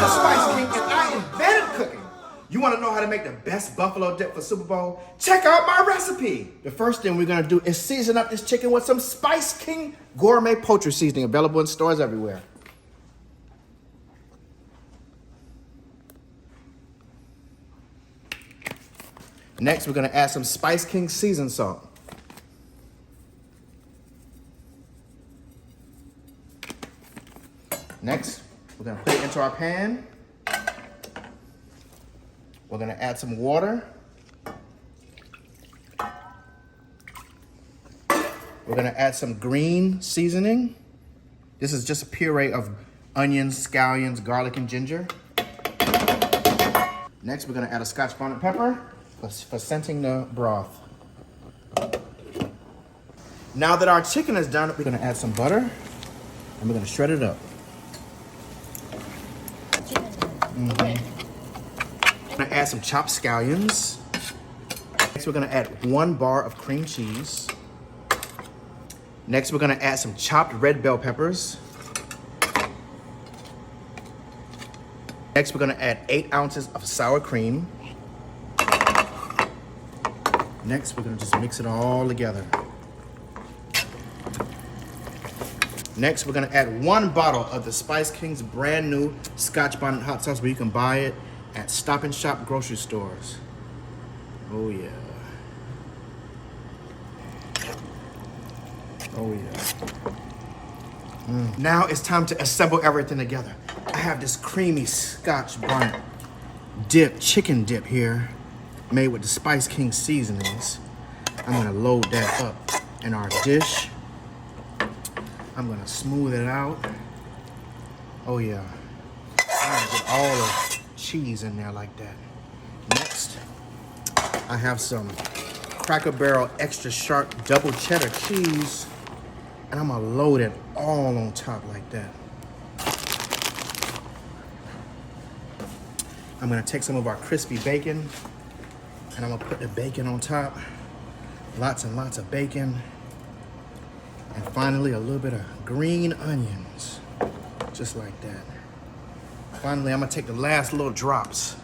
the Spice King and I invented cooking. You want to know how to make the best buffalo dip for Super Bowl? Check out my recipe. The first thing we're going to do is season up this chicken with some Spice King gourmet poultry seasoning available in stores everywhere. Next, we're going to add some Spice King seasoned salt. Next, we're going to put it into our pan. We're going to add some water. We're going to add some green seasoning. This is just a puree of onions, scallions, garlic, and ginger. Next, we're going to add a Scotch bonnet pepper for scenting the broth. Now that our chicken is done, we're going to add some butter and we're going to shred it up. We're going to add some chopped scallions. Next, we're going to add 1 bar of cream cheese. Next, we're going to add some chopped red bell peppers. Next, we're going to add 8 ounces of sour cream. Next, we're going to just mix it all together. Next, we're going to add 1 bottle of the Spice King's brand new Scotch bonnet hot sauce, where you can buy it at Stop and Shop grocery stores. Oh yeah. Oh yeah. Now it's time to assemble everything together. I have this creamy Scotch bonnet dip, chicken dip here, made with the Spice King seasonings. I'm gonna load that up in our dish. I'm gonna smooth it out. Oh yeah. I'm gonna get all the cheese in there like that. Next, I have some Cracker Barrel extra sharp double cheddar cheese, and I'm gonna load it all on top like that. I'm gonna take some of our crispy bacon, and I'm gonna put the bacon on top. Lots and lots of bacon. And finally, a little bit of green onions, just like that. Finally, I'm gonna take the last little drops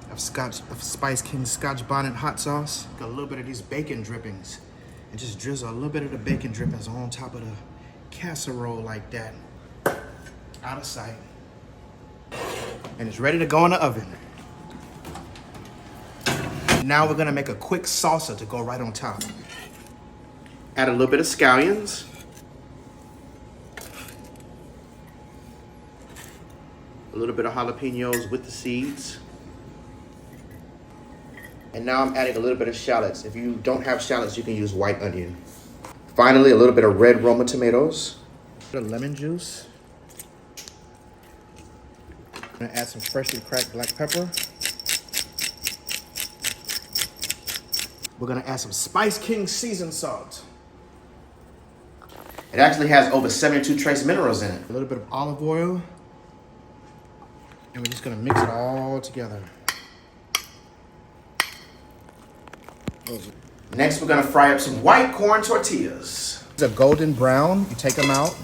of Spice King Scotch bonnet hot sauce. Got a little bit of these bacon drippings, and just drizzle a little bit of the bacon drippings on top of the casserole like that, out of sight. And it's ready to go in the oven. Now we're gonna make a quick salsa to go right on top. Add a little bit of scallions. A little bit of jalapenos with the seeds. And now I'm adding a little bit of shallots. If you don't have shallots, you can use white onion. Finally, a little bit of red Roma tomatoes. A bit of lemon juice. I'm gonna add some freshly cracked black pepper. We're gonna add some Spice King seasoned salt. It actually has over 72 trace minerals in it. A little bit of olive oil. And we're just gonna mix it all together. Next, we're gonna fry up some white corn tortillas. It's a golden brown, you take them out.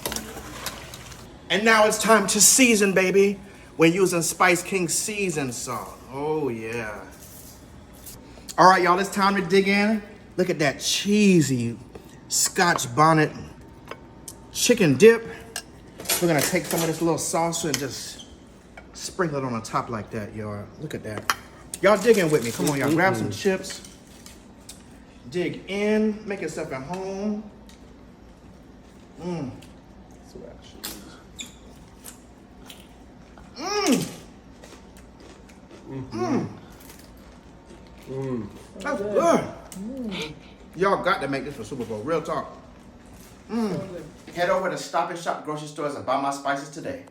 And now it's time to season, baby. We're using Spice King seasoned salt. Oh yeah. All right, y'all, it's time to dig in. Look at that cheesy Scotch bonnet chicken dip. We're gonna take some of this little salsa and just sprinkle it on the top like that, y'all. Look at that. Y'all dig in with me. Come on, y'all. Grab some chips. Dig in. Make yourself at home. Mmm. Mmm. Mmm. That's good. Y'all got to make this for Super Bowl. Real talk. Head over to Stop and Shop grocery stores and buy my spices today.